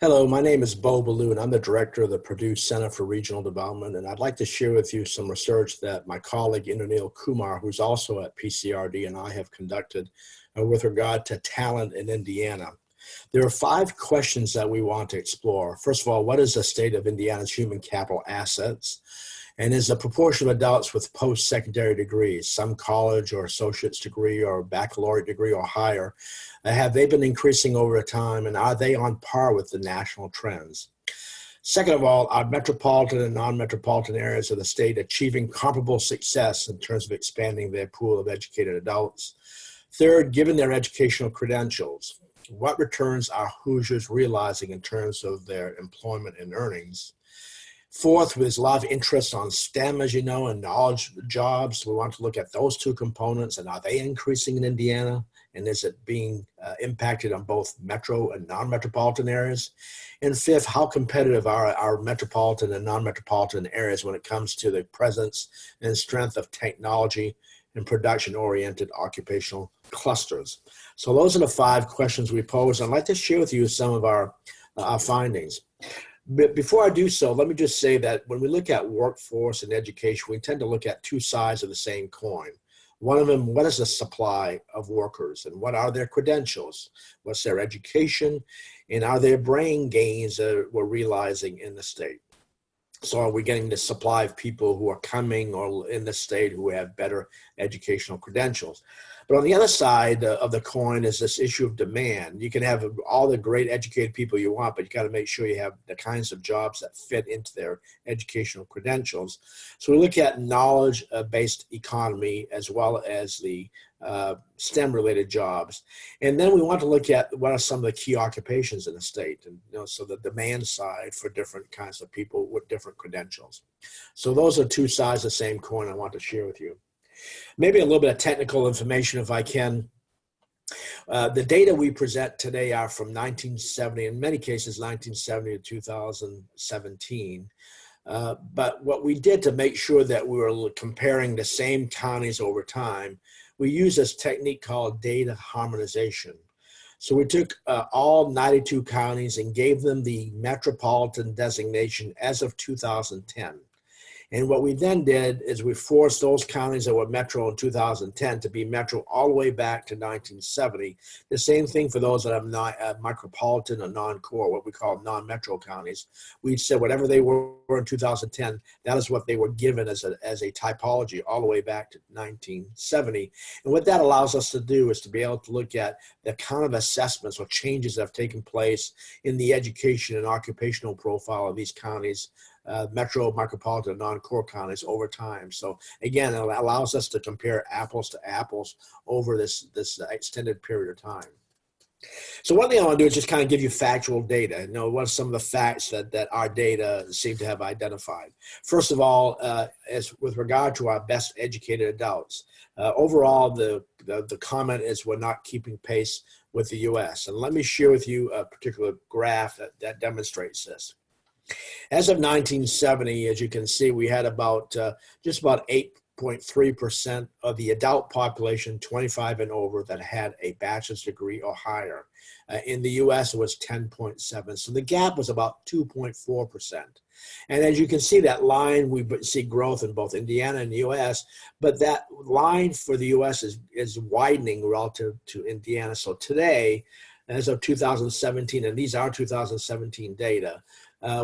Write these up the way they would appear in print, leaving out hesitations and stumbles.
Hello, my name is Bo Balloon. I'm the director of the Purdue Center for Regional Development, and I'd like to share with you some research that my colleague Indranil Kumar, who's also at PCRD, and I have conducted with regard to talent in Indiana. There are 5 questions that we want to explore. First of all, what is the state of Indiana's human capital assets? And is the proportion of adults with post-secondary degrees, some college or associate's degree or baccalaureate degree or higher, have they been increasing over time, and are they on par with the national trends? Second of all, are metropolitan and non-metropolitan areas of the state achieving comparable success in terms of expanding their pool of educated adults? Third, given their educational credentials, what returns are Hoosiers realizing in terms of their employment and earnings? Fourth, there's a lot of interest on STEM, as you know, and knowledge jobs. We want to look at those 2 components, and are they increasing in Indiana? And is it being impacted on both metro and non-metropolitan areas? And fifth, how competitive are our metropolitan and non-metropolitan areas when it comes to the presence and strength of technology and production-oriented occupational clusters? So those are the 5 questions we pose. I'd like to share with you some of our findings. But before I do so, let me just say that when we look at workforce and education, we tend to look at 2 sides of the same coin. One of them, what is the supply of workers and what are their credentials? What's their education? And are there brain gains that we're realizing in the state? So are we getting the supply of people who are coming or in the state who have better educational credentials? But on the other side of the coin is this issue of demand. You can have all the great educated people you want, but you got to make sure you have the kinds of jobs that fit into their educational credentials. So we look at knowledge-based economy as well as the STEM-related jobs. And then we want to look at what are some of the key occupations in the state, and so the demand side for different kinds of people with different credentials. So those are 2 sides of the same coin I want to share with you. Maybe a little bit of technical information if I can. The data we present today are from 1970, in many cases 1970 to 2017. But what we did to make sure that we were comparing the same counties over time, we used this technique called data harmonization. So we took all 92 counties and gave them the metropolitan designation as of 2010. And what we then did is we forced those counties that were metro in 2010 to be metro all the way back to 1970. The same thing for those that are not micropolitan or non-core, what we call non-metro counties. We said whatever they were in 2010, that is what they were given as a typology all the way back to 1970. And what that allows us to do is to be able to look at the kind of assessments or changes that have taken place in the education and occupational profile of these counties, metro, micropolitan, non-core counties over time. So again, it allows us to compare apples to apples over this extended period of time. So one thing I want to do is just kind of give you factual data. What are some of the facts that our data seem to have identified? First of all, as with regard to our best educated adults, overall the comment is we're not keeping pace with the U.S. And let me share with you a particular graph that demonstrates this. As of 1970, as you can see, we had about just about 8.3% of the adult population 25 and over that had a bachelor's degree or higher. In the U.S., it was 10.7. So the gap was about 2.4%. And as you can see, that line, we see growth in both Indiana and the U.S., but that line for the U.S. is widening relative to Indiana. So today, as of 2017, and these are 2017 data,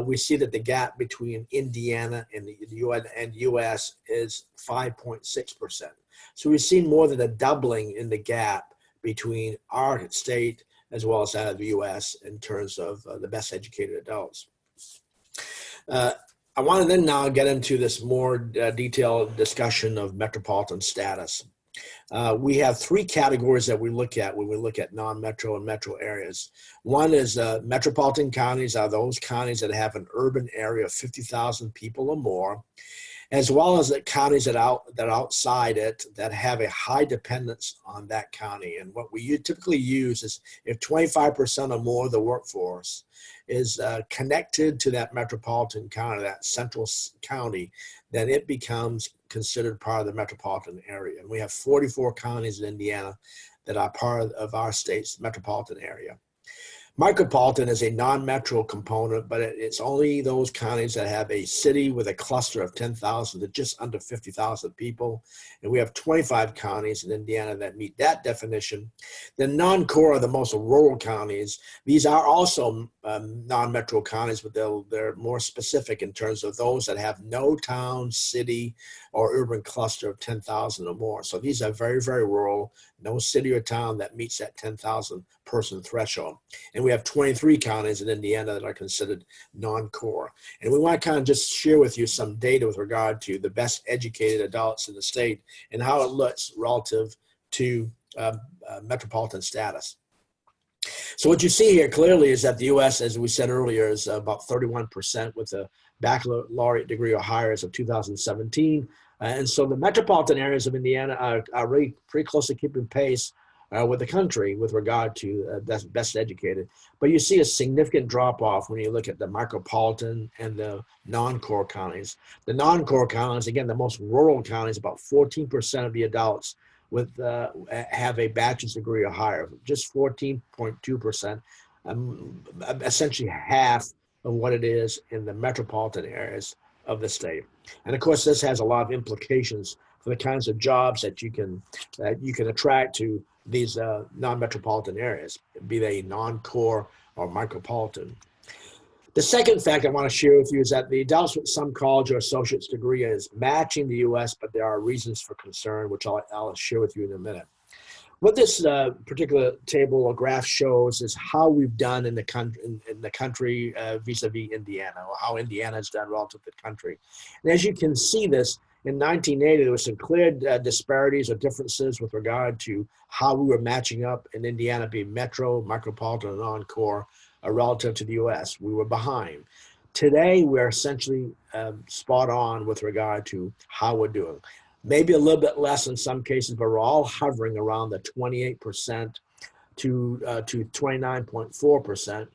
we see that the gap between Indiana and the U.S. is 5.6%. So we've seen more than a doubling in the gap between our state as well as that of the U.S. in terms of the best educated adults. I want to then now get into this more detailed discussion of metropolitan status. We have 3 categories that we look at when we look at non-metro and metro areas. One is metropolitan counties are those counties that have an urban area of 50,000 people or more, as well as the counties that are outside it that have a high dependence on that county. And what we typically use is if 25% or more of the workforce is connected to that metropolitan county, that central county, then it becomes considered part of the metropolitan area. And we have 44 counties in Indiana that are part of our state's metropolitan area. Micropolitan is a non-metro component, but it's only those counties that have a city with a cluster of 10,000 to just under 50,000 people. And we have 25 counties in Indiana that meet that definition. The non-core are the most rural counties. These are also non-metro counties, but they're more specific in terms of those that have no town, city, or urban cluster of 10,000 or more. So these are very, very rural, no city or town that meets that 10,000 person threshold. And we have 23 counties in Indiana that are considered non-core. And we want to kind of just share with you some data with regard to the best educated adults in the state and how it looks relative to metropolitan status. So what you see here clearly is that the U.S., as we said earlier, is about 31% with a baccalaureate degree or higher as of 2017. And so the metropolitan areas of Indiana are really pretty closely keeping pace with the country with regard to best educated. But you see a significant drop off when you look at the micropolitan and the non-core counties. The non-core counties, again, the most rural counties, about 14% of the adults have a bachelor's degree or higher, just 14.2%, essentially half of what it is in the metropolitan areas of the state. And of course, this has a lot of implications for the kinds of jobs that you can attract to these non-metropolitan areas, be they non-core or micropolitan. The second fact I want to share with you is that the adults with some college or associate's degree is matching the U.S., but there are reasons for concern, which I'll share with you in a minute. What this particular table or graph shows is how we've done in the country vis-a-vis Indiana, or how Indiana has done relative to the country. And as you can see this, in 1980, there was some clear disparities or differences with regard to how we were matching up in Indiana, being metro, micropolitan, and non-core relative to the U.S. We were behind. Today, we're essentially spot on with regard to how we're doing. Maybe a little bit less in some cases, but we're all hovering around the 28% to 29.4%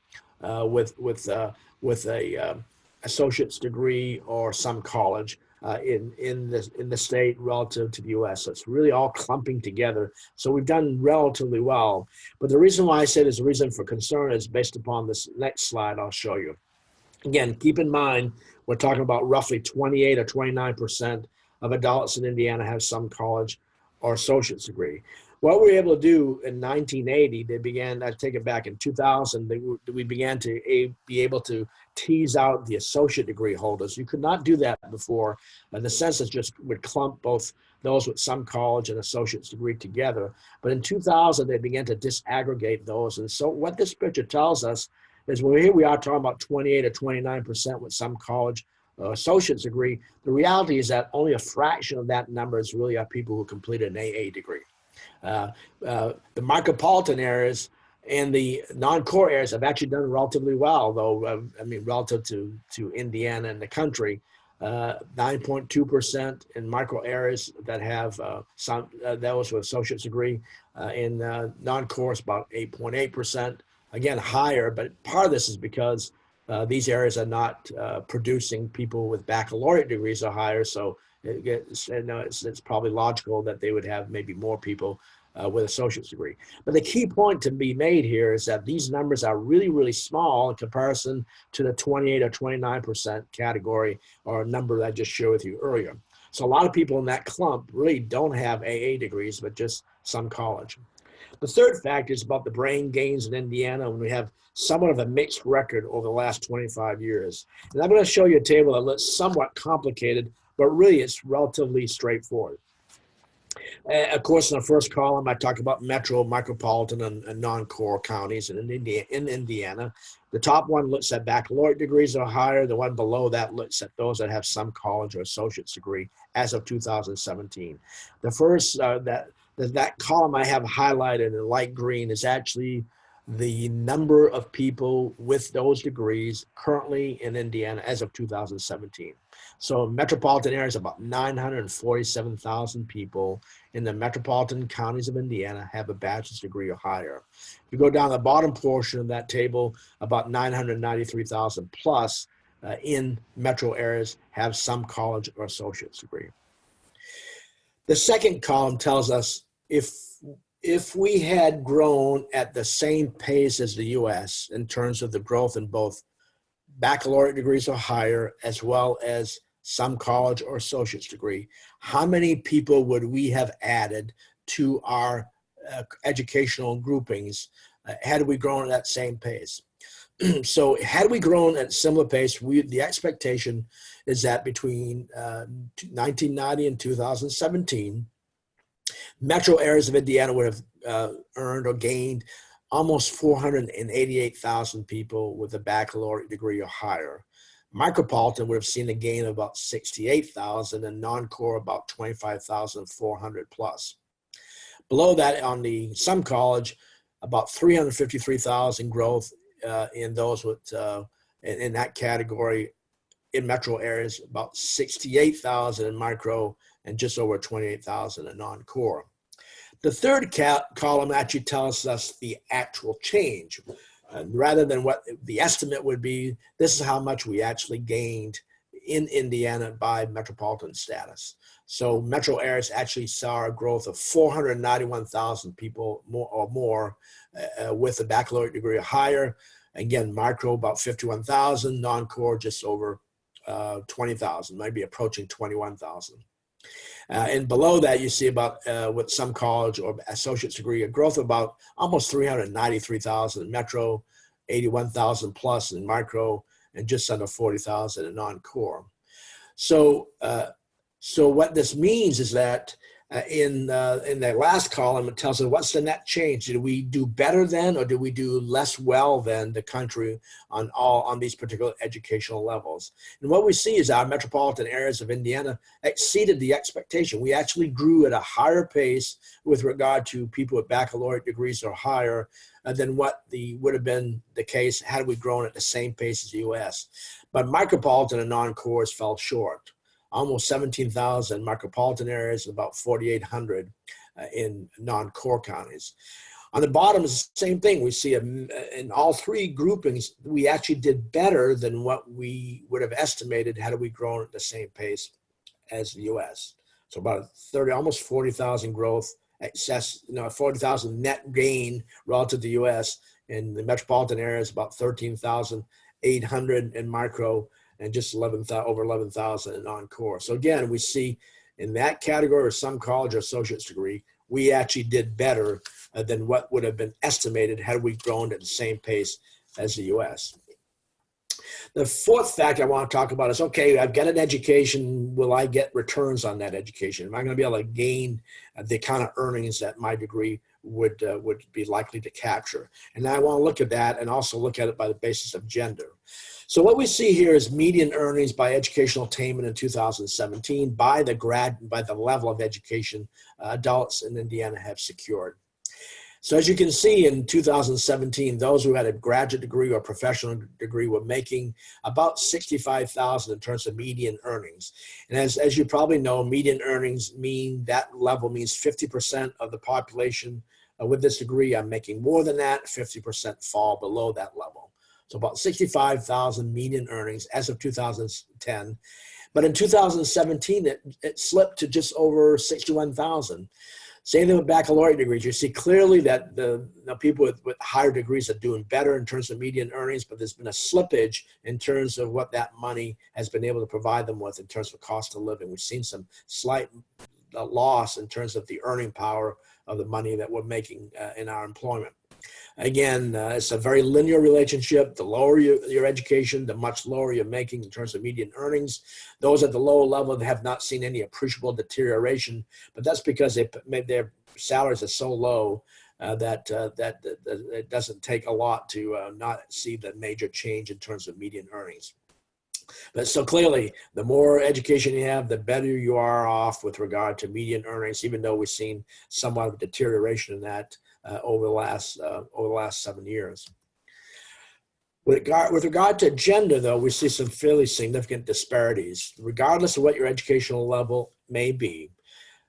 with a associate's degree or some college in the state relative to the U.S. So it's really all clumping together. So we've done relatively well. But the reason why I say there's a reason for concern is based upon this next slide I'll show you. Again, keep in mind, we're talking about roughly 28 or 29% of adults in Indiana have some college or associate's degree. What we were able to do in 1980, they began, I take it back in 2000, we began to be able to tease out the associate degree holders. You could not do that before. The census just would clump both those with some college and associate's degree together. But in 2000, they began to disaggregate those. And so what this picture tells us is, well, here we are talking about 28 or 29% with some college associate's degree. The reality is that only a fraction of that number is really are people who completed an AA degree. The micropolitan areas and the non-core areas have actually done relatively well, though, relative to Indiana and the country. 9.2% in micro areas that have those with associate's degree. In non-core, it's about 8.8%. Again, higher, but part of this is because these areas are not producing people with baccalaureate degrees or higher, so it's probably logical that they would have maybe more people with associate's degree. But the key point to be made here is that these numbers are really, really small in comparison to the 28 or 29% category or number that I just showed with you earlier. So a lot of people in that clump really don't have AA degrees, but just some college. The third factor is about the brain gains in Indiana when we have somewhat of a mixed record over the last 25 years. And I'm going to show you a table that looks somewhat complicated, but really it's relatively straightforward. Of course, in the first column, I talk about metro, micropolitan, and non-core counties in Indiana. The top one looks at baccalaureate degrees or higher. The one below that looks at those that have some college or associate's degree as of 2017. The first, that column I have highlighted in light green is actually the number of people with those degrees currently in Indiana as of 2017. So metropolitan areas, about 947,000 people in the metropolitan counties of Indiana have a bachelor's degree or higher. If you go down the bottom portion of that table, about 993,000 plus in metro areas have some college or associate's degree. The second column tells us if if we had grown at the same pace as the US in terms of the growth in both baccalaureate degrees or higher, as well as some college or associate's degree, how many people would we have added to our educational groupings had we grown at that same pace? So had we grown at a similar pace, the expectation is that between 1990 and 2017, metro areas of Indiana would have earned or gained almost 488,000 people with a baccalaureate degree or higher. Micropolitan would have seen a gain of about 68,000 and non-core about 25,400 plus. Below that, on the some college, about 353,000 growth in those with in that category in metro areas, about 68,000 in micro, and just over 28,000 in non-core. The third column actually tells us the actual change. Rather than what the estimate would be, this is how much we actually gained in Indiana by metropolitan status. So metro areas actually saw a growth of 491,000 people more with a baccalaureate degree or higher. Again, micro about 51,000, non-core just over 20,000, maybe approaching 21,000. And below that, you see about with some college or associate's degree, a growth of about almost 393,000 in metro, 81,000 plus in micro, and just under 40,000 in non-core. So what this means is that in that last column, it tells us what's the net change. Did we do better then, or did we do less well than the country on these particular educational levels? And what we see is our metropolitan areas of Indiana exceeded the expectation. We actually grew at a higher pace with regard to people with baccalaureate degrees or higher than what would have been the case had we grown at the same pace as the U.S. But micropolitan and non-cores fell short. Almost 17,000 micropolitan areas, about 4,800 in non-core counties. On the bottom is the same thing. We see in all three groupings, we actually did better than what we would have estimated had we grown at the same pace as the U.S. So about almost 40,000 growth, excess, 40,000 net gain relative to the U.S. In the metropolitan areas, about 13,800 in micro, and just over 11,000 in non-core. So again, we see in that category or some college or associate's degree, we actually did better than what would have been estimated had we grown at the same pace as the U.S. The fourth fact I want to talk about is, okay, I've got an education. Will I get returns on that education? Am I going to be able to gain the kind of earnings that my degree would be likely to capture? And I want to look at that and also look at it by the basis of gender. So what we see here is median earnings by educational attainment in 2017 by the level of education adults in Indiana have secured. So as you can see in 2017, those who had a graduate degree or professional degree were making about $65,000 in terms of median earnings. And as you probably know, median earnings that level means 50% of the population with this degree are making more than that, 50% fall below that level. So about 65,000 median earnings as of 2010. But in 2017, it slipped to just over 61,000. Same thing with baccalaureate degrees. You see clearly that the people with higher degrees are doing better in terms of median earnings, but there's been a slippage in terms of what that money has been able to provide them with in terms of cost of living. We've seen some slight loss in terms of the earning power of the money that we're making in our employment. Again, it's a very linear relationship. The lower your education, the much lower you're making in terms of median earnings. Those at the lower level have not seen any appreciable deterioration, but that's because their salaries are so low that it doesn't take a lot to not see the major change in terms of median earnings. But so clearly, the more education you have, the better you are off with regard to median earnings, even though we've seen somewhat of a deterioration in that over the last 7 years. With regard to gender, though, we see some fairly significant disparities. Regardless of what your educational level may be,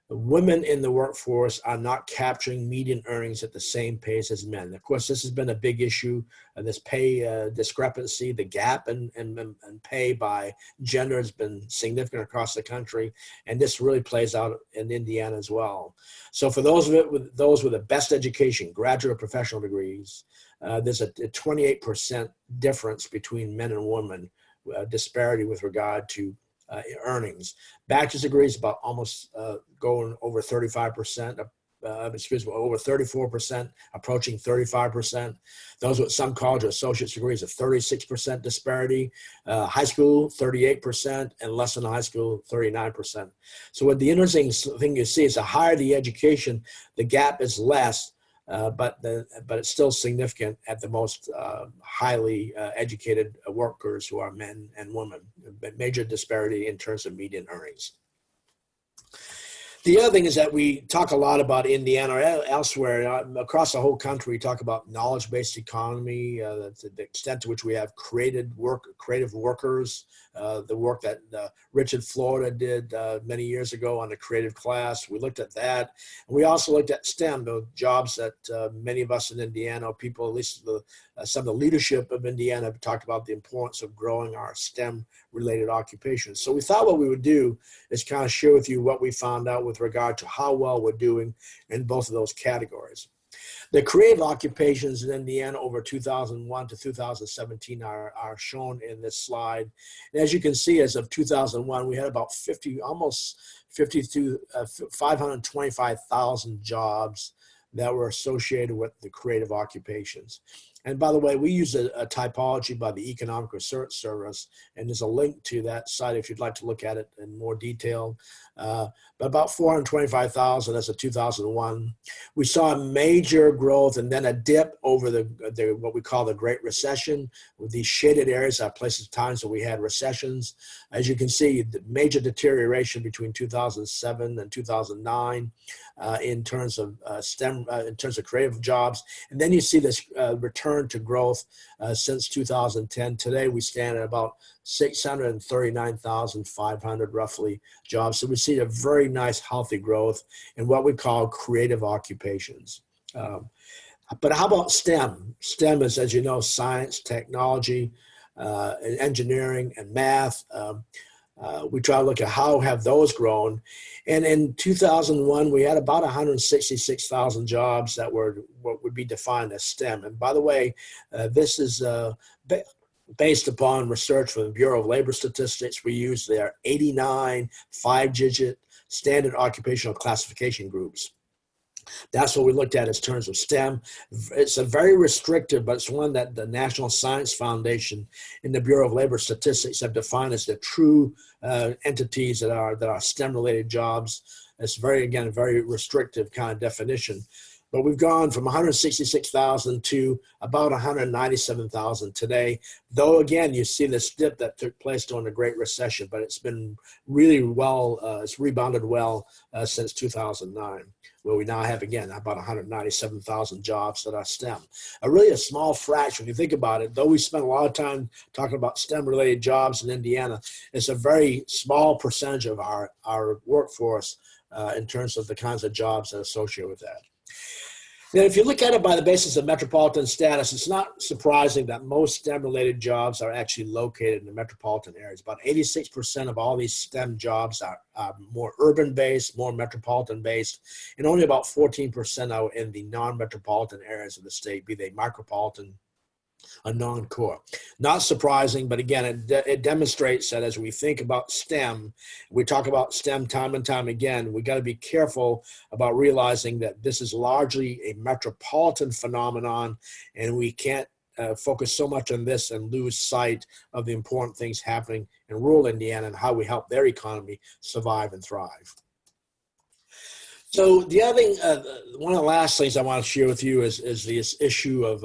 women in the workforce are not capturing median earnings at the same pace as men. Of course, this has been a big issue, this pay discrepancy, the gap in pay by gender has been significant across the country, and this really plays out in Indiana as well. So for those with the best education, graduate or professional degrees, there's a 28% difference between men and women, disparity with regard to earnings. Bachelor's degrees about almost going over 35%, over 34%, approaching 35%. Those with some college or associate's degrees, a 36% disparity. High school, 38%, and less than high school, 39%. So what the interesting thing you see is the higher the education, the gap is less, but it's still significant at the most highly educated workers who are men and women. Major disparity in terms of median earnings. The other thing is that we talk a lot about Indiana or elsewhere across the whole country. We talk about knowledge-based economy, the extent to which we have creative workers, the work that Richard Florida did many years ago on the creative class. We looked at that. And we also looked at STEM, the jobs that many of us in Indiana, people, at least some of the leadership of Indiana, have talked about the importance of growing our STEM-related occupations. So we thought what we would do is kind of share with you what we found out with regard to how well we're doing in both of those categories. The creative occupations in Indiana over 2001 to 2017 are shown in this slide. And as you can see, as of 2001, we had about 525,000 jobs that were associated with the creative occupations. And by the way, we use a typology by the Economic Research Service, and there's a link to that site if you'd like to look at it in more detail. But about 425,000 as of 2001. We saw a major growth and then a dip over the what we call the Great Recession. With these shaded areas are places, times when we had recessions. As you can see, the major deterioration between 2007 and 2009 in terms of STEM, in terms of creative jobs. And then you see this return to growth since 2010. Today we stand at about 639,500 roughly jobs. So we see a very nice healthy growth in what we call creative occupations. But how about STEM? STEM is, as you know, science, technology, engineering, and math. We try to look at how have those grown. And in 2001, we had about 166,000 jobs that were what would be defined as STEM. And by the way, this is based upon research from the Bureau of Labor Statistics. We use their 89 5-digit standard occupational classification groups. That's what we looked at in terms of STEM. It's a very restrictive, but it's one that the National Science Foundation and the Bureau of Labor Statistics have defined as the true entities that are STEM-related jobs. It's very restrictive kind of definition. But we've gone from 166,000 to about 197,000 today. Though, again, you see this dip that took place during the Great Recession, but it's been really well, it's rebounded well since 2009, where we now have, again, about 197,000 jobs that are STEM. Really a small fraction, when you think about it, though we spend a lot of time talking about STEM-related jobs in Indiana, it's a very small percentage of our workforce in terms of the kinds of jobs that are associated with that. Now, if you look at it by the basis of metropolitan status, it's not surprising that most STEM-related jobs are actually located in the metropolitan areas. About 86% of all these STEM jobs are more urban-based, more metropolitan-based, and only about 14% are in the non-metropolitan areas of the state, be they micropolitan or non-core. Not surprising, but again, it demonstrates that as we think about STEM, we talk about STEM time and time again, we got to be careful about realizing that this is largely a metropolitan phenomenon, and we can't focus so much on this and lose sight of the important things happening in rural Indiana and how we help their economy survive and thrive. So the other thing, one of the last things I want to share with you is this issue of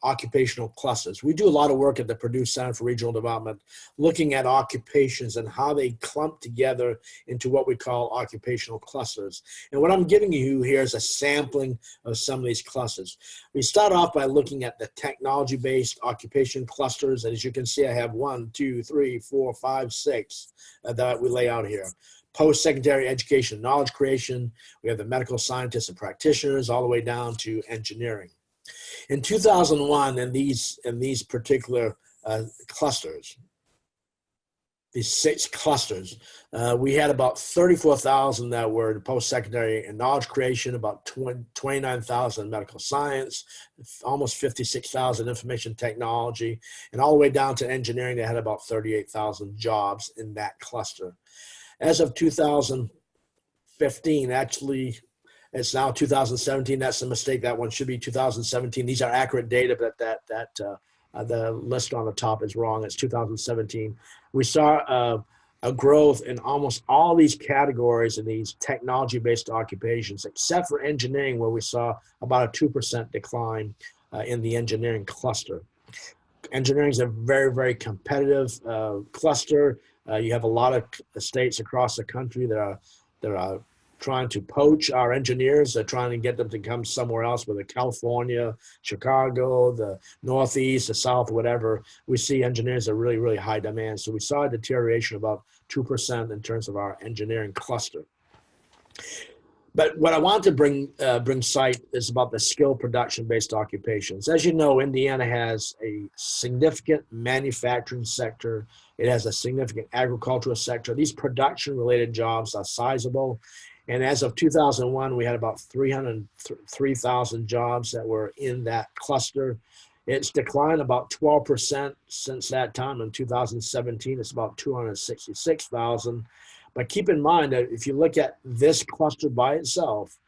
occupational clusters. We do a lot of work at the Purdue Center for Regional Development looking at occupations and how they clump together into what we call occupational clusters. And what I'm giving you here is a sampling of some of these clusters. We start off by looking at the technology-based occupation clusters. And as you can see, I have 1, 2, 3, 4, 5, 6 that we lay out here. post-secondary education and knowledge creation. We have the medical scientists and practitioners all the way down to engineering. In 2001, in these particular clusters, these 6 clusters, we had about 34,000 that were in post-secondary and knowledge creation, about 29,000 in medical science, almost 56,000 information technology, and all the way down to engineering, they had about 38,000 jobs in that cluster. As of 2015, actually, it's now 2017. That's a mistake. That one should be 2017. These are accurate data, but the list on the top is wrong. It's 2017. We saw a growth in almost all these categories in these technology-based occupations, except for engineering, where we saw about a 2% decline in the engineering cluster. Engineering is a very, very competitive cluster. You have a lot of states across the country that are trying to poach our engineers. They're trying to get them to come somewhere else, whether California, Chicago, the Northeast, the South, whatever. We see engineers are really, really high demand. So we saw a deterioration of about 2% in terms of our engineering cluster. But what I want to bring sight is about the skill production-based occupations. As you know, Indiana has a significant manufacturing sector. It has a significant agricultural sector. These production-related jobs are sizable. And as of 2001, we had about 303,000 jobs that were in that cluster. It's declined about 12% since that time. In 2017, it's about 266,000. But keep in mind that if you look at this cluster by itself,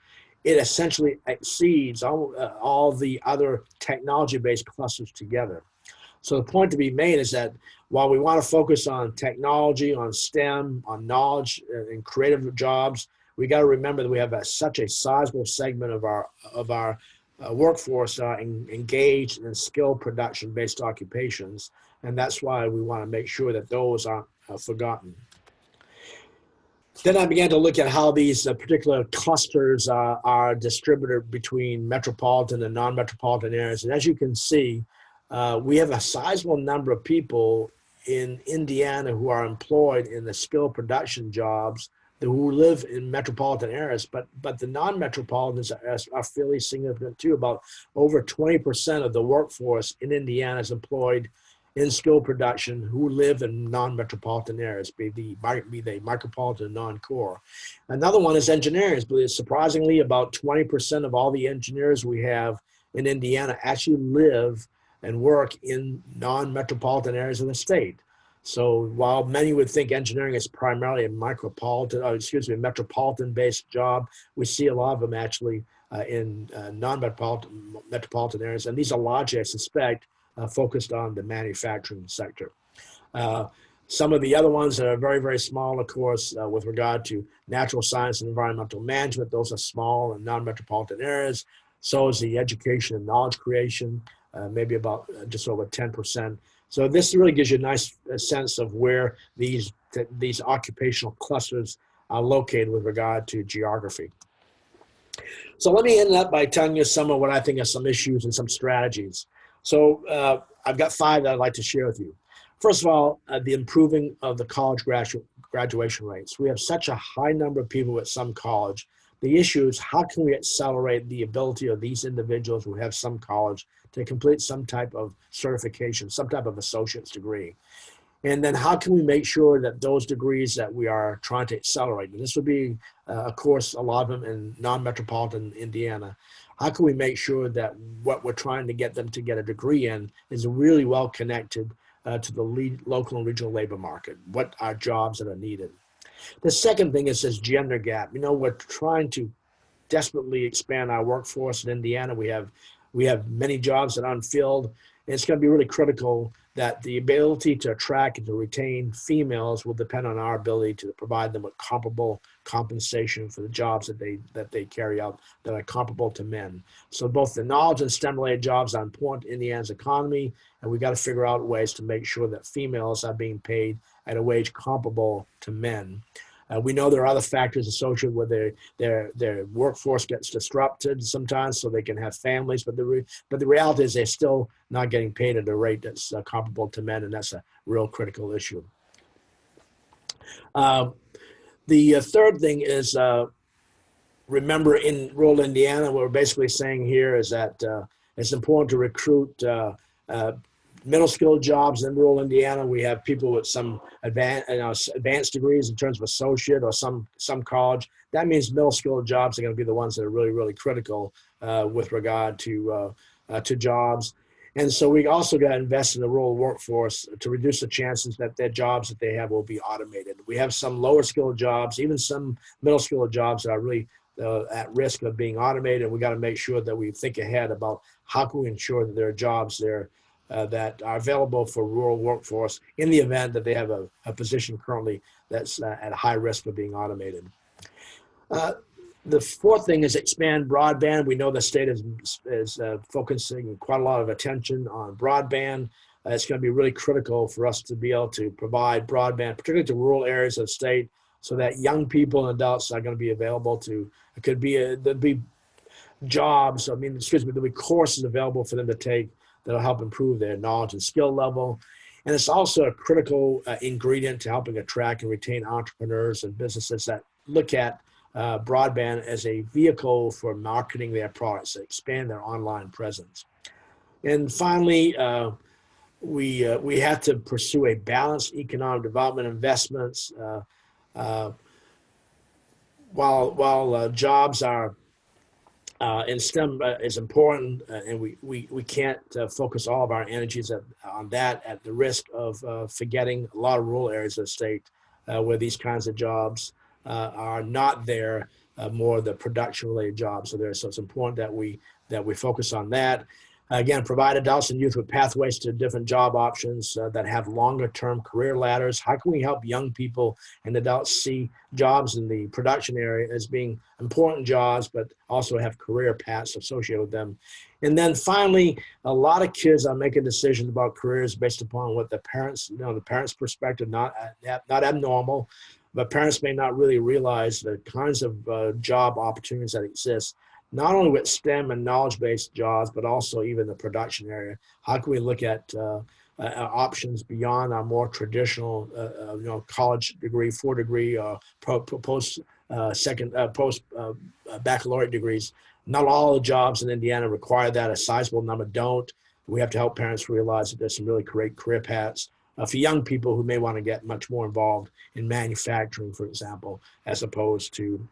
it essentially exceeds all the other technology-based clusters together. So the point to be made is that while we want to focus on technology, on STEM, on knowledge and creative jobs, we got to remember that we have such a sizable segment of our workforce engaged in skill production-based occupations, and that's why we want to make sure that those aren't forgotten. Then I began to look at how these particular clusters are distributed between metropolitan and non-metropolitan areas, and as you can see, we have a sizable number of people in Indiana who are employed in the skill production jobs who live in metropolitan areas, but the non-metropolitans are fairly significant too. About over 20% of the workforce in Indiana is employed in skill production who live in non-metropolitan areas, be they micropolitan and non-core. Another one is engineers. But surprisingly, about 20% of all the engineers we have in Indiana actually live and work in non-metropolitan areas of the state. So while many would think engineering is primarily a metropolitan-based job, we see a lot of them actually in non-metropolitan areas, and these are largely, I suspect, focused on the manufacturing sector. Some of the other ones that are very, very small, of course, with regard to natural science and environmental management, those are small and non-metropolitan areas. So is the education and knowledge creation, maybe about just over 10%. So this really gives you a nice sense of where these occupational clusters are located with regard to geography. So let me end up by telling you some of what I think are some issues and some strategies. So I've got 5 that I'd like to share with you. First of all, the improving of the college graduation rates. We have such a high number of people at some college. The issue is how can we accelerate the ability of these individuals who have some college to complete some type of certification, some type of associate's degree. And then how can we make sure that those degrees that we are trying to accelerate, and this would be, of course, a lot of them in non-metropolitan Indiana, how can we make sure that what we're trying to get them to get a degree in is really well connected to the local and regional labor market? What are jobs that are needed? The second thing is this gender gap. You know, we're trying to desperately expand our workforce in Indiana. We have many jobs that are unfilled, and it's going to be really critical that the ability to attract and to retain females will depend on our ability to provide them with comparable compensation for the jobs that they carry out that are comparable to men. So both the knowledge and STEM-related jobs are important to Indiana's economy, and we've got to figure out ways to make sure that females are being paid at a wage comparable to men. We know there are other factors associated with their workforce gets disrupted sometimes so they can have families, but the reality is they're still not getting paid at a rate that's comparable to men, and that's a real critical issue. The third thing is, remember, in rural Indiana, what we're basically saying here is that it's important to recruit middle skill jobs in rural Indiana. We have people with some advanced degrees in terms of associate or some college. That means middle skill jobs are going to be the ones that are really, really critical with regard to jobs. And so we also got to invest in the rural workforce to reduce the chances that their jobs that they have will be automated. We have some lower skilled jobs, even some middle skilled jobs that are really at risk of being automated. We got to make sure that we think ahead about how can we ensure that there are jobs there that are available for rural workforce in the event that they have a position currently that's at high risk of being automated. The fourth thing is expand broadband. We know the state is focusing quite a lot of attention on broadband. It's going to be really critical for us to be able to provide broadband, particularly to rural areas of the state, so that young people and adults are going to be available to, there'll be jobs, there'll be courses available for them to take that'll help improve their knowledge and skill level. And it's also a critical ingredient to helping attract and retain entrepreneurs and businesses that look at broadband as a vehicle for marketing their products, to expand their online presence. And finally, we have to pursue a balanced economic development investments. While jobs are in STEM is important, and we can't focus all of our energies on that at the risk of forgetting a lot of rural areas of the state where these kinds of jobs are not there, more the production-related jobs are there. So it's important that we focus on that. Again, provide adults and youth with pathways to different job options that have longer-term career ladders. How can we help young people and adults see jobs in the production area as being important jobs, but also have career paths associated with them? And then finally, a lot of kids are making decisions about careers based upon what the parents, the parents' perspective, not abnormal, but parents may not really realize the kinds of job opportunities that exist, not only with STEM and knowledge-based jobs, but also even the production area. How can we look at options beyond our more traditional, college degree, 4-degree, post baccalaureate degrees? Not all the jobs in Indiana require that. A sizable number don't. We have to help parents realize that there's some really great career paths for young people who may want to get much more involved in manufacturing, for example, as opposed to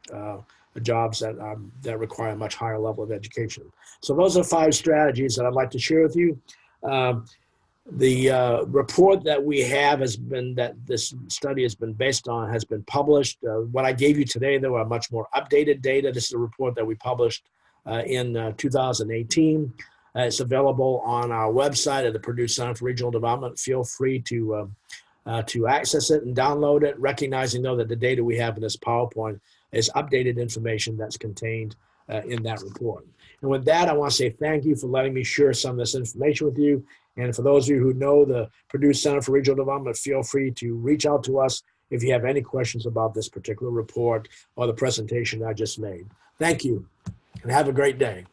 jobs that require a much higher level of education. So those are 5 strategies that I'd like to share with you. The report that we have that this study has been based on has been published. What I gave you today, though, are much more updated data. This is a report that we published in 2018. It's available on our website at the Purdue Center for Regional Development. Feel free to access it and download it, recognizing, though, that the data we have in this PowerPoint is updated information that's contained in that report. And with that, I want to say thank you for letting me share some of this information with you. And for those of you who know the Purdue Center for Regional Development, feel free to reach out to us if you have any questions about this particular report or the presentation I just made. Thank you, and have a great day.